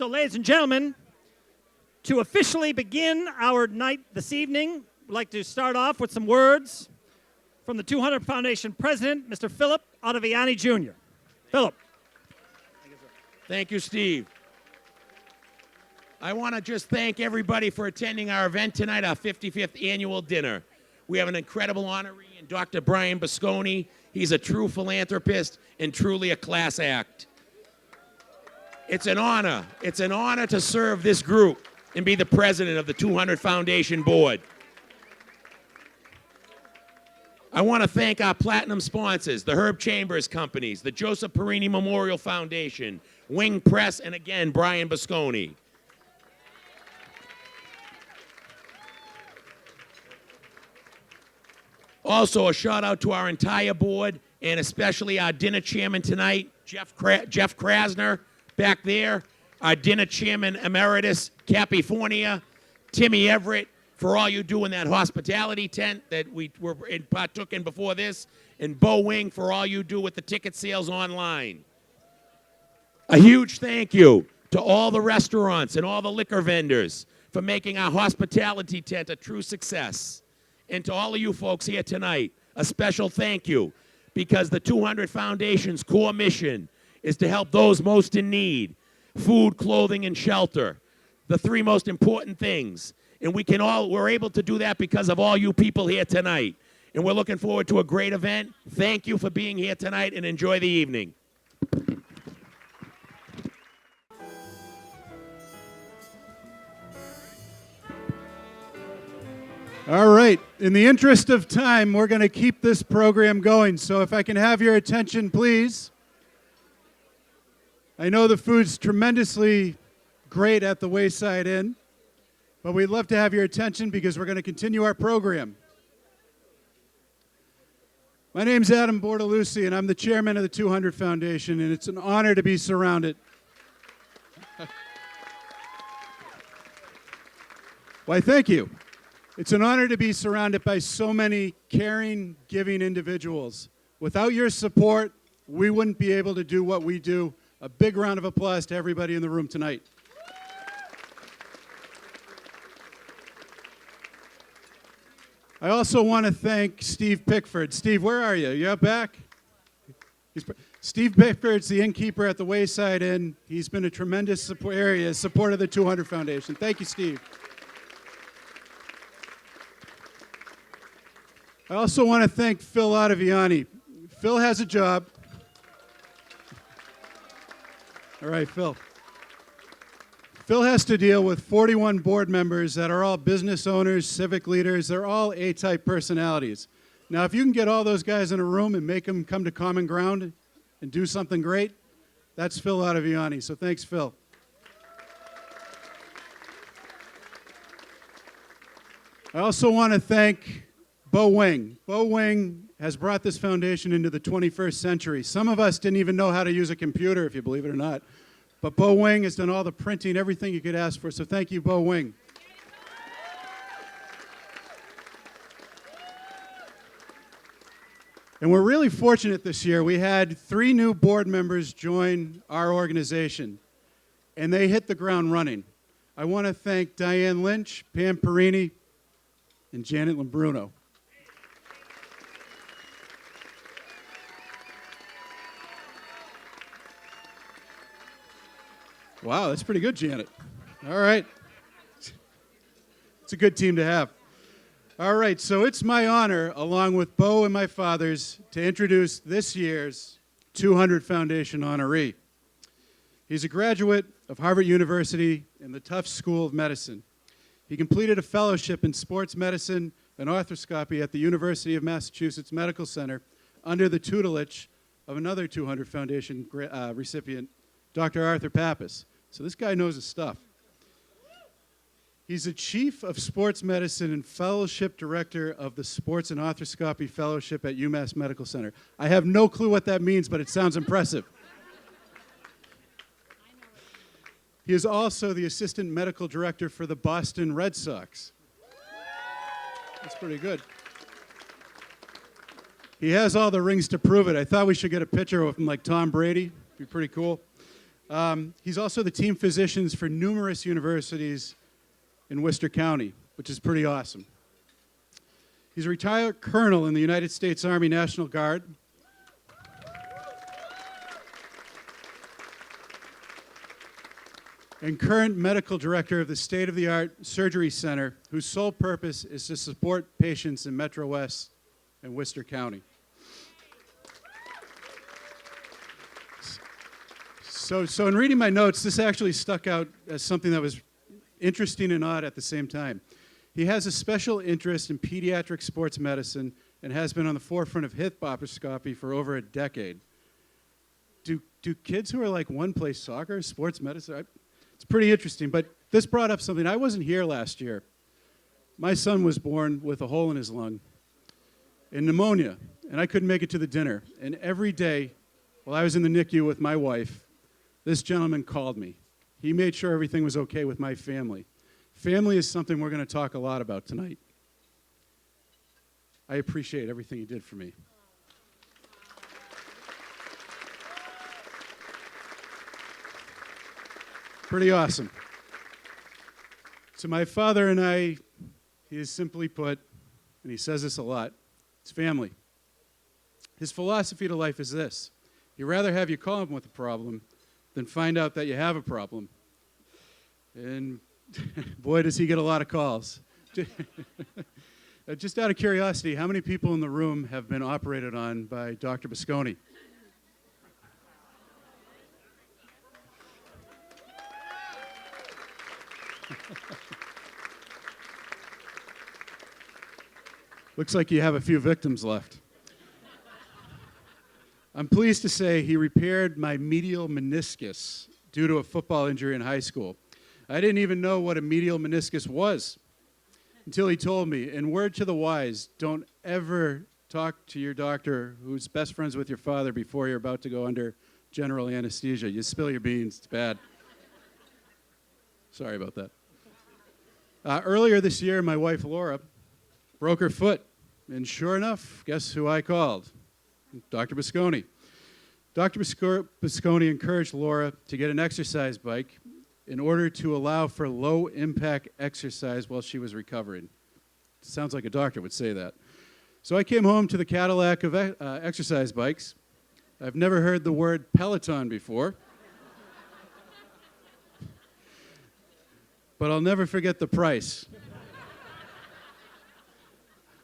So, ladies and gentlemen, to officially begin our night this evening, we'd like to start off with some words from the 200 Foundation President, Mr. Philip Ottaviani, Jr. Philip. Thank you, Steve. I want to just thank everybody for attending our event tonight, our 55th annual dinner. We have an incredible honoree in Dr. Brian Bosconi. He's a true philanthropist and truly a class act. It's an honor. It's an honor to serve this group and be the president of the 200 Foundation Board. I want to thank our platinum sponsors, the Herb Chambers Companies, the Joseph Perini Memorial Foundation, Wing Press, and again, Brian Bosconi. Also, a shout out to our entire board and especially our dinner chairman tonight, Jeff Krasner, back there, our dinner chairman emeritus, Cappy Fournier, Timmy Everett, for all you do in that hospitality tent that we partook in before this, and Bo Wing for all you do with the ticket sales online. A huge thank you to all the restaurants and all the liquor vendors for making our hospitality tent a true success. And to all of you folks here tonight, a special thank you, because the 200 Foundation's core mission is to help those most in need: food, clothing, and shelter, the three most important things. And we're able to do that because of all you people here tonight. And we're looking forward to a great event. Thank you for being here tonight, and enjoy the evening. All right, in the interest of time, we're going to keep this program going. So if I can have your attention, please. I know the food's tremendously great at the Wayside Inn, but we'd love to have your attention because we're going to continue our program. My name's Adam Bortolucci, and I'm the chairman of the 200 Foundation, and it's an honor to be surrounded. Why, thank you. It's an honor to be surrounded by so many caring, giving individuals. Without your support, we wouldn't be able to do what we do. A big round of applause to everybody in the room tonight. I also want to thank Steve Pickford. Steve, where are you? You out back? Steve Pickford's the innkeeper at the Wayside Inn. He's been a tremendous support of the 200 Foundation. Thank you, Steve. I also want to thank Phil Ottaviani. Phil has a job. All right, Phil. Phil has to deal with 41 board members that are all business owners, civic leaders. They're all A-type personalities. Now, if you can get all those guys in a room and make them come to common ground and do something great, that's Phil Ottaviani. So thanks, Phil. I also want to thank Bo Wing. Bo Wing has brought this foundation into the 21st century. Some of us didn't even know how to use a computer, if you believe it or not. But Bo Wing has done all the printing, everything you could ask for. So thank you, Bo Wing. And we're really fortunate this year. We had 3 new board members join our organization, and they hit the ground running. I want to thank Diane Lynch, Pam Perini, and Janet Lombruno. Wow, that's pretty good, Janet. All right. It's a good team to have. All right, so it's my honor, along with Bo and my fathers, to introduce this year's 200 Foundation honoree. He's a graduate of Harvard University in the Tufts School of Medicine. He completed a fellowship in sports medicine and arthroscopy at the University of Massachusetts Medical Center under the tutelage of another 200 Foundation recipient, Dr. Arthur Pappas. So this guy knows his stuff. He's the Chief of Sports Medicine and Fellowship Director of the Sports and Arthroscopy Fellowship at UMass Medical Center. I have no clue what that means, but it sounds impressive. He is also the Assistant Medical Director for the Boston Red Sox. That's pretty good. He has all the rings to prove it. I thought we should get a picture of him like Tom Brady. It'd be pretty cool. He's also the team physicians for numerous universities in Worcester County, which is pretty awesome. He's a retired colonel in the United States Army National Guard. And current medical director of the state-of-the-art surgery center, whose sole purpose is to support patients in Metro West and Worcester County. So in reading my notes, this actually stuck out as something that was interesting and odd at the same time. He has a special interest in pediatric sports medicine and has been on the forefront of hip arthroscopy for over a decade. Do kids who are like one play soccer, sports medicine? It's pretty interesting, but this brought up something. I wasn't here last year. My son was born with a hole in his lung and pneumonia, and I couldn't make it to the dinner. And every day, while I was in the NICU with my wife, this gentleman called me. He made sure everything was okay with my family. Family is something we're going to talk a lot about tonight. I appreciate everything he did for me. Pretty awesome. So my father and I, he is simply put, and he says this a lot, it's family. His philosophy to life is this: he'd rather have you call him with a problem than find out that you have a problem. And boy, does he get a lot of calls. Just out of curiosity, how many people in the room have been operated on by Dr. Bisconi? Looks like you have a few victims left. I'm pleased to say he repaired my medial meniscus due to a football injury in high school. I didn't even know what a medial meniscus was until he told me. And word to the wise, don't ever talk to your doctor who's best friends with your father before you're about to go under general anesthesia. You spill your beans, it's bad. Sorry about that. Earlier this year, my wife Laura broke her foot. And sure enough, guess who I called? Dr. Bisconi. Dr. Bisconi encouraged Laura to get an exercise bike in order to allow for low-impact exercise while she was recovering. Sounds like a doctor would say that. So I came home to the Cadillac of exercise bikes. I've never heard the word Peloton before. But I'll never forget the price.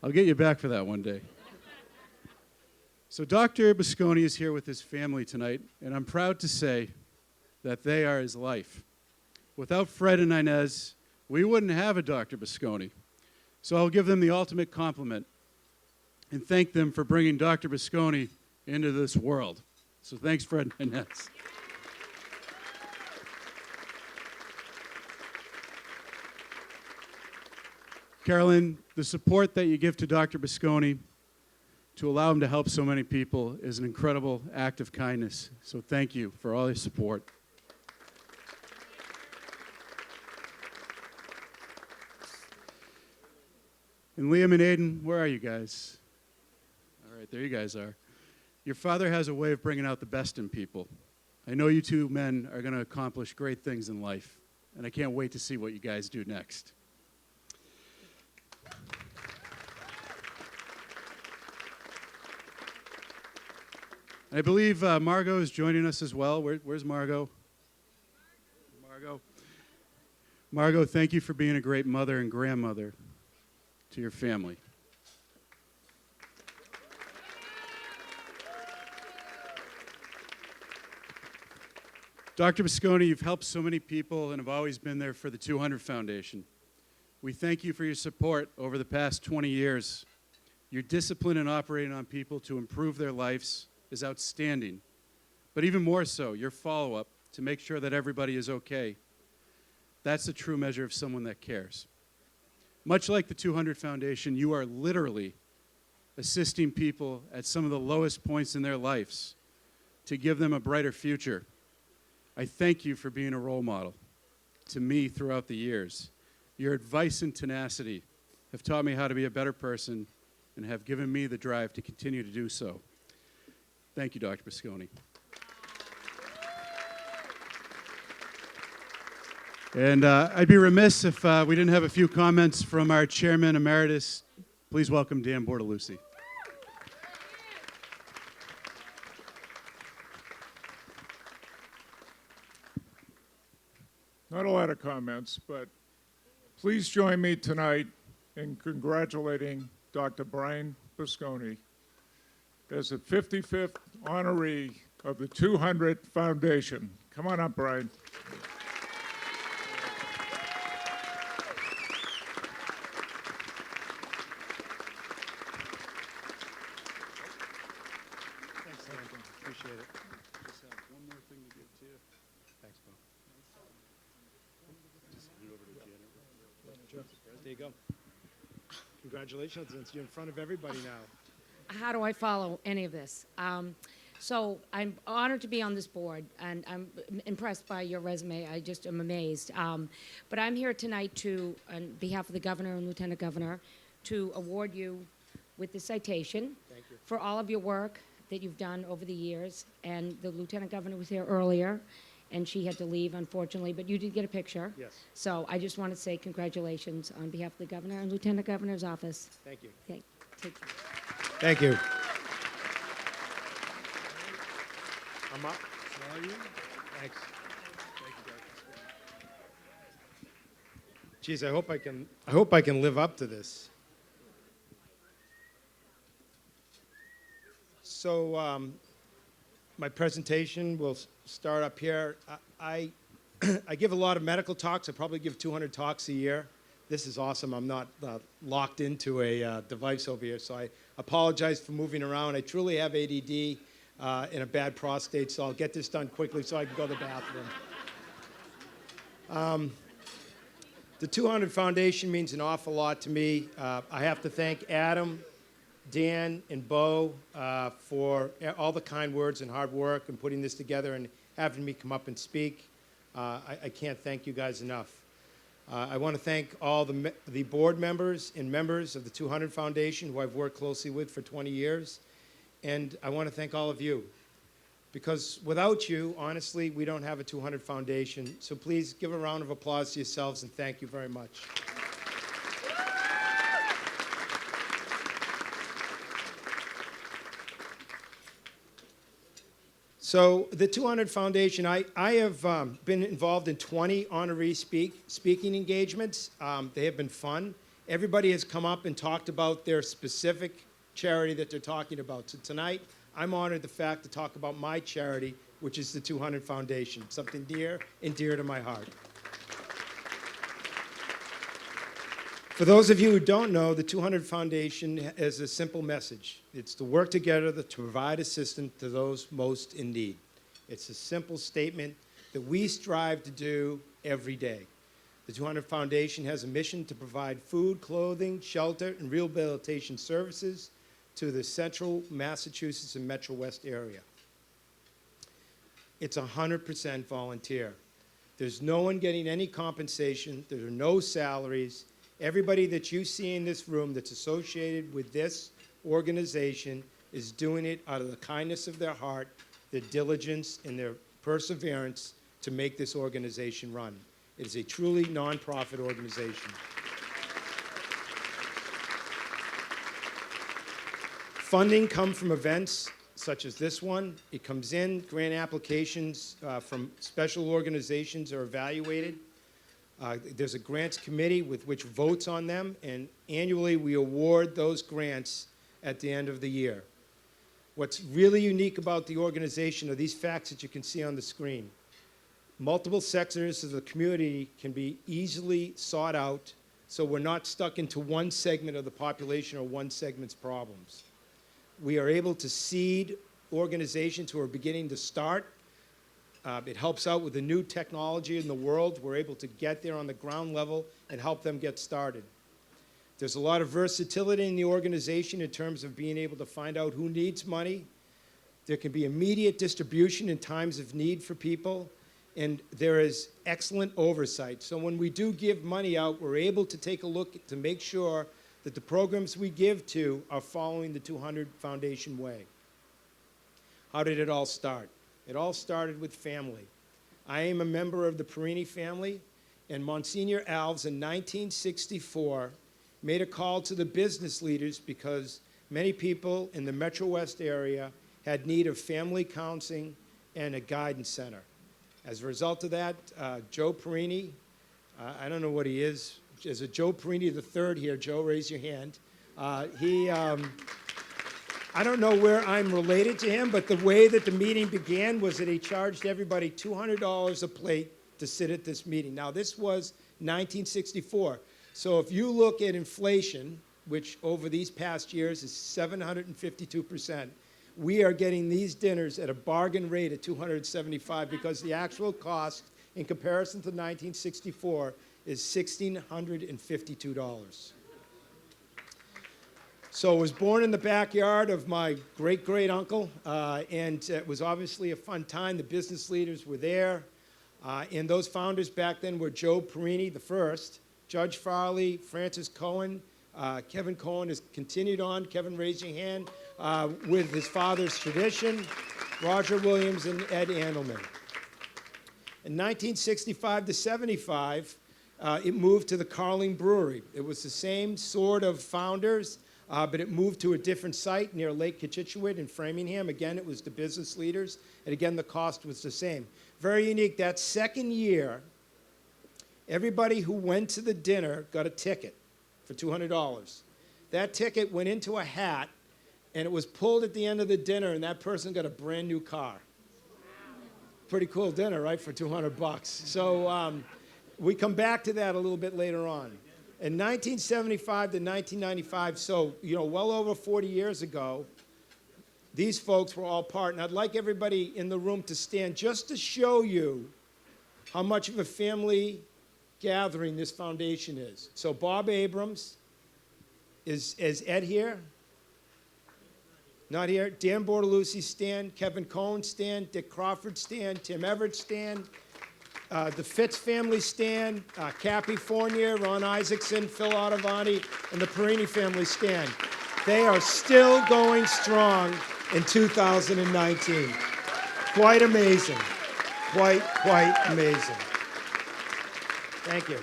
I'll get you back for that one day. So Dr. Bisconi is here with his family tonight, and I'm proud to say that they are his life. Without Fred and Inez, we wouldn't have a Dr. Bisconi. So I'll give them the ultimate compliment and thank them for bringing Dr. Bisconi into this world. So thanks, Fred and Inez. Carolyn, the support that you give to Dr. Bisconi to allow him to help so many people is an incredible act of kindness. So thank you for all your support. And Liam and Aiden, where are you guys? All right, there you guys are. Your father has a way of bringing out the best in people. I know you two men are going to accomplish great things in life, and I can't wait to see what you guys do next. I believe Margot is joining us as well. Where's Margot? Margot, thank you for being a great mother and grandmother to your family. Dr. Bisconi, you've helped so many people and have always been there for the 200 Foundation. We thank you for your support over the past 20 years. Your discipline in operating on people to improve their lives is outstanding. But even more so, your follow-up to make sure that everybody is okay. That's a true measure of someone that cares. Much like the 200 Foundation, you are literally assisting people at some of the lowest points in their lives to give them a brighter future. I thank you for being a role model to me throughout the years. Your advice and tenacity have taught me how to be a better person and have given me the drive to continue to do so. Thank you, Dr. Bisconi. And I'd be remiss if we didn't have a few comments from our chairman emeritus. Please welcome Dan Bortolucci. Not a lot of comments, but please join me tonight in congratulating Dr. Brian Busconi as the 55th honoree of the 200 Foundation. Come on up, Brian. Thanks, Dan. Appreciate it. Just have one more thing to give to you. Thanks, Bo. Just hand it over to Janet. There you go. Congratulations, since you're in front of everybody now. How do I follow any of this? So I'm honored to be on this board, and I'm impressed by your resume. I just am amazed. But I'm here tonight to, on behalf of the governor and lieutenant governor, to award you with the citation for all of your work that you've done over the years. And the lieutenant governor was here earlier, and she had to leave, unfortunately, but you did get a picture. Yes. So I just want to say congratulations on behalf of the governor and lieutenant governor's office. Thank you. Take care. Thank you. I'm up. Thanks. Geez, I hope I can live up to this. So, my presentation will start up here. I give a lot of medical talks. I probably give 200 talks a year. This is awesome. I'm not locked into a device over here, so I apologize for moving around. I truly have ADD and a bad prostate, so I'll get this done quickly so I can go to the bathroom. The 200 Foundation means an awful lot to me. I have to thank Adam, Dan, and Bo for all the kind words and hard work and putting this together and having me come up and speak. I can't thank you guys enough. I want to thank all the board members and members of the 200 Foundation who I've worked closely with for 20 years. And I want to thank all of you. Because without you, honestly, we don't have a 200 Foundation. So please give a round of applause to yourselves and thank you very much. So the 200 Foundation, I have been involved in 20 honoree speaking engagements. They have been fun. Everybody has come up and talked about their specific charity that they're talking about. So tonight, I'm honored the fact to talk about my charity, which is the 200 Foundation, something dear and dear to my heart. For those of you who don't know, the 200 Foundation has a simple message. It's to work together to provide assistance to those most in need. It's a simple statement that we strive to do every day. The 200 Foundation has a mission to provide food, clothing, shelter, and rehabilitation services to the central Massachusetts and Metro West area. It's 100% volunteer. There's no one getting any compensation. There are no salaries. Everybody that you see in this room that's associated with this organization is doing it out of the kindness of their heart, their diligence, and their perseverance to make this organization run. It is a truly nonprofit organization. Funding comes from events such as this one. It comes in, grant applications from special organizations are evaluated. There's a grants committee with which votes on them, and annually we award those grants at the end of the year. What's really unique about the organization are these facts that you can see on the screen. Multiple sectors of the community can be easily sought out, so we're not stuck into one segment of the population or one segment's problems. We are able to seed organizations who are beginning to start. It helps out with the new technology in the world. We're able to get there on the ground level and help them get started. There's a lot of versatility in the organization in terms of being able to find out who needs money. There can be immediate distribution in times of need for people, and there is excellent oversight. So when we do give money out, we're able to take a look to make sure that the programs we give to are following the 200 Foundation way. How did it all start? It all started with family. I am a member of the Perini family, And Monsignor Alves in 1964 made a call to the business leaders because many people in the Metro West area had need of family counseling and a guidance center. As a result of that, Joe Perini, I don't know what he is. Is it Joe Perini III here? Joe, raise your hand. I don't know where I'm related to him, but the way that the meeting began was that he charged everybody $200 a plate to sit at this meeting. Now, this was 1964. So if you look at inflation, which over these past years is 752%, we are getting these dinners at a bargain rate of $275 because the actual cost in comparison to 1964 is $1,652. So I was born in the backyard of my great-great-uncle, and it was obviously a fun time. The business leaders were there, and those founders back then were Joe Perini the first, Judge Farley, Francis Cohen. Kevin Cohen has continued on. Kevin, raise your hand, with his father's tradition, Roger Williams and Ed Andelman. In 1965 to 75, it moved to the Carling Brewery. It was the same sort of founders, but it moved to a different site near Lake Cochituate in Framingham. Again, it was the business leaders, and again, the cost was the same. Very unique. That second year, everybody who went to the dinner got a ticket for $200. That ticket went into a hat, and it was pulled at the end of the dinner, and that person got a brand new car. Pretty cool dinner, right, for $200. So we come back to that a little bit later on. In 1975 to 1995, so, well over 40 years ago, these folks were all part. And I'd like everybody in the room to stand just to show you how much of a family gathering this foundation is. So Bob Abrams, is Ed here? Not here. Dan Bortolucci stand, Kevin Cohen stand, Dick Crawford stand, Tim Everett stand, the Fitz family stand, Cappy Fournier, Ron Isaacson, Phil Ottavani, and the Perini family stand. They are still going strong in 2019. Quite amazing. Quite amazing. Thank you.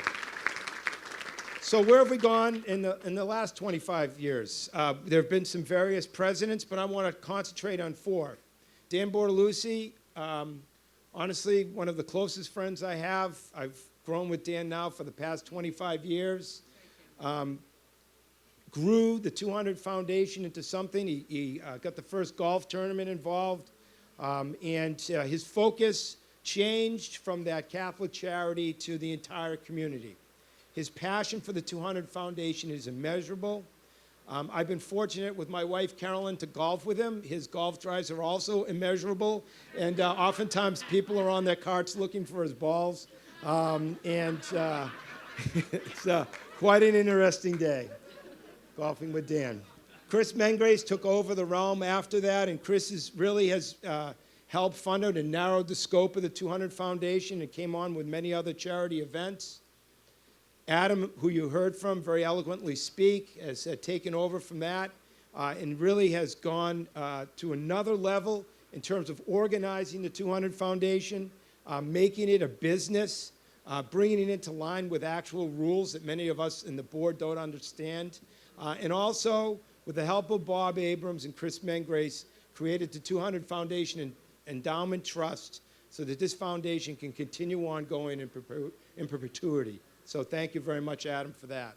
So where have we gone in the last 25 years? There have been some various presidents, but I want to concentrate on four. Dan Bortolucci, honestly, one of the closest friends I have. I've grown with Dan now for the past 25 years. Grew the 200 Foundation into something. He got the first golf tournament involved, and his focus changed from that Catholic charity to the entire community. His passion for the 200 Foundation is immeasurable. I've been fortunate with my wife, Carolyn, to golf with him. His golf drives are also immeasurable, and oftentimes people are on their carts looking for his balls, and it's quite an interesting day, golfing with Dan. Chris Mengrace took over the realm after that, and Chris really has helped funded and narrowed the scope of the 200 Foundation and came on with many other charity events. Adam, who you heard from very eloquently speak, has taken over from that and really has gone to another level in terms of organizing the 200 Foundation, making it a business, bringing it into line with actual rules that many of us in the board don't understand, and also, with the help of Bob Abrams and Chris Mengrace, created the 200 Foundation Endowment Trust so that this foundation can continue on going in perpetuity. So thank you very much, Adam, for that.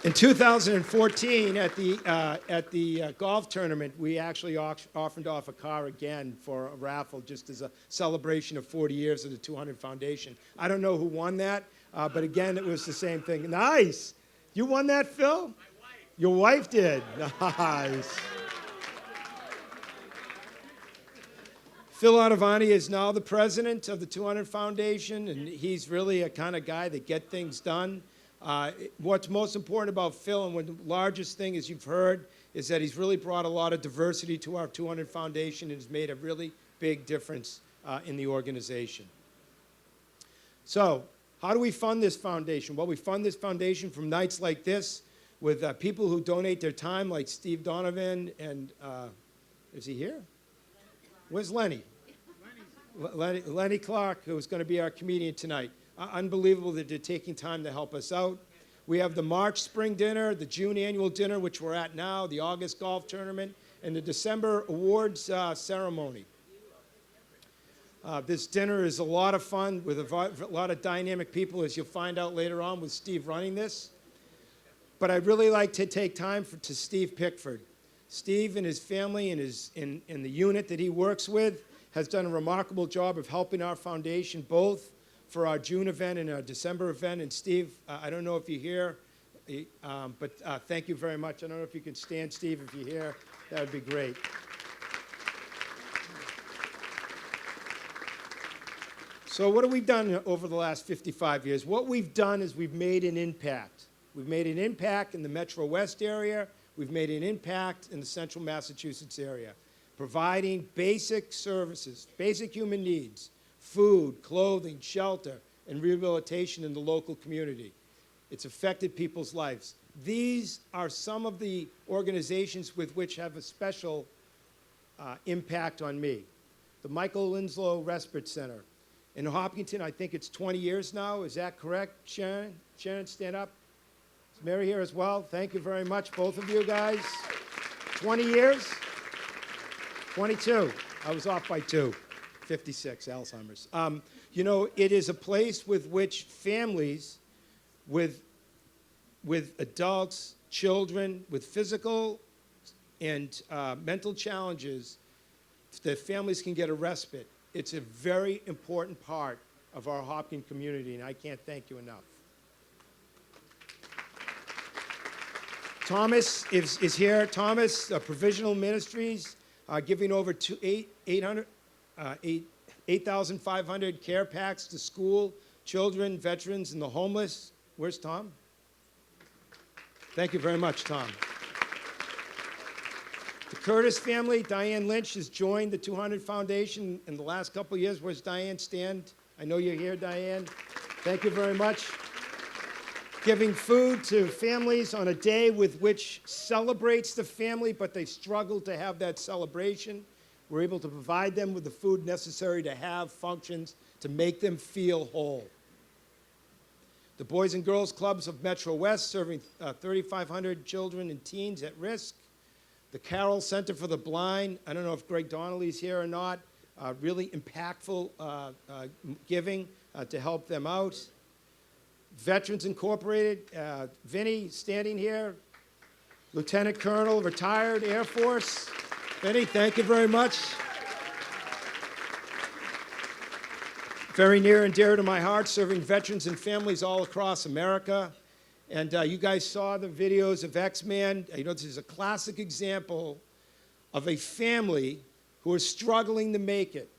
In 2014, at the golf tournament, we actually offered off a car again for a raffle, just as a celebration of 40 years of the 200 Foundation. I don't know who won that, but again, it was the same thing. Nice. You won that, Phil? My wife. Your wife did. Nice. Phil Ottavani is now the president of the 200 Foundation, and he's really a kind of guy that gets things done. What's most important about Phil, and the largest thing, as you've heard, is that he's really brought a lot of diversity to our 200 Foundation and has made a really big difference in the organization. So, how do we fund this foundation? Well, we fund this foundation from nights like this with people who donate their time, like Steve Donovan and, is he here? Where's Lenny? Lenny Clark, who's going to be our comedian tonight. Unbelievable that they're taking time to help us out. We have the March spring dinner, the June annual dinner, which we're at now, the August golf tournament, and the December awards ceremony. This dinner is a lot of fun with a lot of dynamic people, as you'll find out later on with Steve running this. But I'd really like to take time to Steve Pickford. Steve and his family and in the unit that he works with has done a remarkable job of helping our foundation, both for our June event and our December event. And Steve, I don't know if you're here, but thank you very much. I don't know if you can stand, Steve, if you're here. That would be great. So what have we done over the last 55 years? What we've done is we've made an impact. We've made an impact in the Metro West area. We've made an impact in the Central Massachusetts area, providing basic services, basic human needs, food, clothing, shelter, and rehabilitation in the local community. It's affected people's lives. These are some of the organizations with which have a special impact on me. The Michael Winslow Respite Center. In Hopkinton, I think it's 20 years now. Is that correct, Sharon? Sharon, stand up. Is Mary here as well? Thank you very much, both of you guys. 20 years? 22. I was off by 2. 56, Alzheimer's. You know, it is a place with which families with adults, children, with physical and mental challenges, the families can get a respite. It's a very important part of our Hopkins community, and I can't thank you enough. Thomas is here. Thomas, Provisional Ministries, giving over 8,500 care packs to school, children, veterans, and the homeless. Where's Tom? Thank you very much, Tom. The Curtis family, Diane Lynch, has joined the 200 Foundation in the last couple of years. Where's Diane? Stand. I know you're here, Diane. Thank you very much. Giving food to families on a day with which celebrates the family, but they struggle to have that celebration. We're able to provide them with the food necessary to have functions to make them feel whole. The Boys and Girls Clubs of Metro West, serving 3,500 children and teens at risk. The Carroll Center for the Blind, I don't know if Greg Donnelly's here or not, really impactful giving to help them out. Veterans Incorporated, Vinny standing here, Lieutenant Colonel, retired Air Force. Vinny, thank you very much. Very near and dear to my heart, serving veterans and families all across America. And you guys saw the videos of X-Man. You know, this is a classic example of a family who is struggling to make it.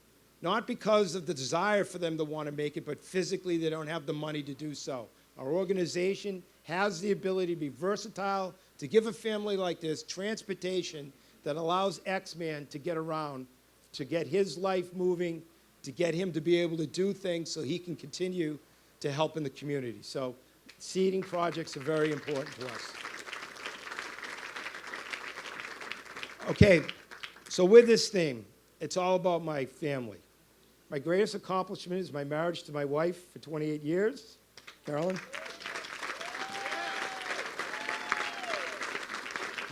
Not because of the desire for them to want to make it, but physically they don't have the money to do so. Our organization has the ability to be versatile, to give a family like this transportation that allows X-Man to get around, to get his life moving, to get him to be able to do things so he can continue to help in the community. So seeding projects are very important to us. Okay, so with this theme, it's all about my family. My greatest accomplishment is my marriage to my wife for 28 years, Carolyn.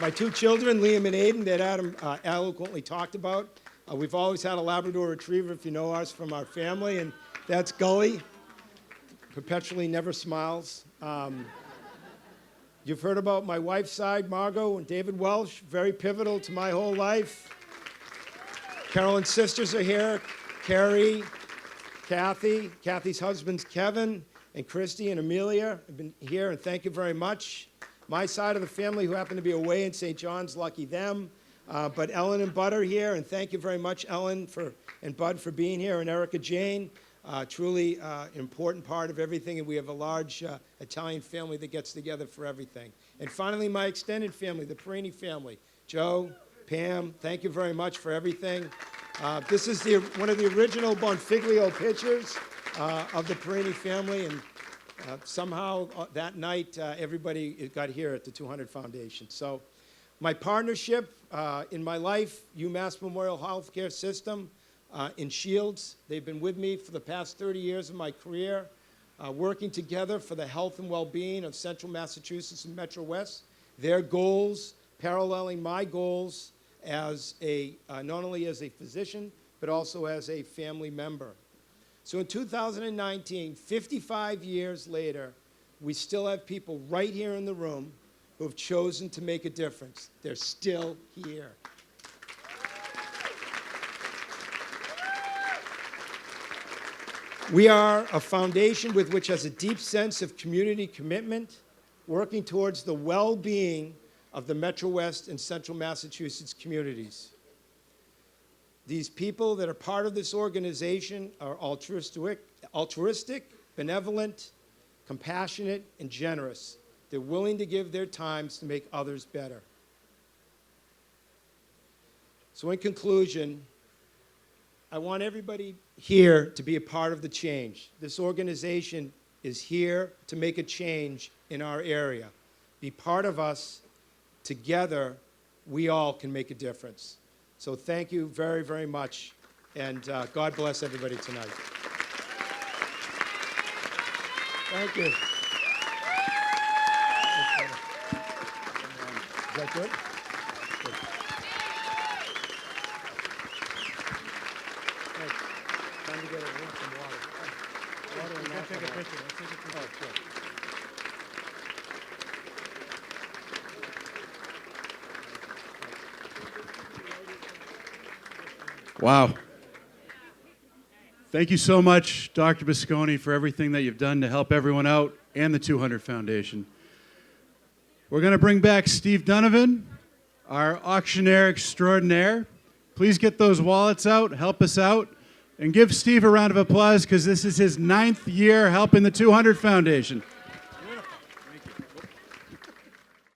My 2 children, Liam and Aiden, that Adam eloquently talked about. We've always had a Labrador Retriever, if you know us, from our family, and that's Gully. Perpetually never smiles. You've heard about my wife's side, Margot and David Welsh, very pivotal to my whole life. Carolyn's sisters are here, Carrie, Kathy, Kathy's husbands, Kevin, and Christy and Amelia have been here, and thank you very much. My side of the family, who happen to be away in St. John's, lucky them. But Ellen and Bud are here, and thank you very much, Ellen and Bud, for being here, and Erica Jane. Truly important part of everything, and we have a large Italian family that gets together for everything. And finally, my extended family, the Perini family. Joe, Pam, thank you very much for everything. This is one of the original Bonfiglio pictures of the Perini family, and somehow that night everybody got here at the 200 Foundation. So my partnership in my life, UMass Memorial Healthcare System, in Shields. They've been with me for the past 30 years of my career, working together for the health and well-being of Central Massachusetts and Metro West. Their goals paralleling my goals as not only as a physician, but also as a family member. So in 2019, 55 years later, we still have people right here in the room who have chosen to make a difference. They're still here. We are a foundation with which has a deep sense of community commitment, working towards the well-being of the Metro West and Central Massachusetts communities. These people that are part of this organization are altruistic, benevolent, compassionate, and generous. They're willing to give their times to make others better. So in conclusion, I want everybody here to be a part of the change. This organization is here to make a change in our area. Be part of us. Together, we all can make a difference. So thank you very, very much, and God bless everybody tonight. Thank you. Is that good? Good. Thanks. Time to get a drink some water. Water and alcohol. Take a picture. Let's take a picture. Oh, good. Wow. Thank you so much, Dr. Bisconi, for everything that you've done to help everyone out and the 200 Foundation. We're going to bring back Steve Donovan, our auctioneer extraordinaire. Please get those wallets out, help us out, and give Steve a round of applause because this is his 9th year helping the 200 Foundation.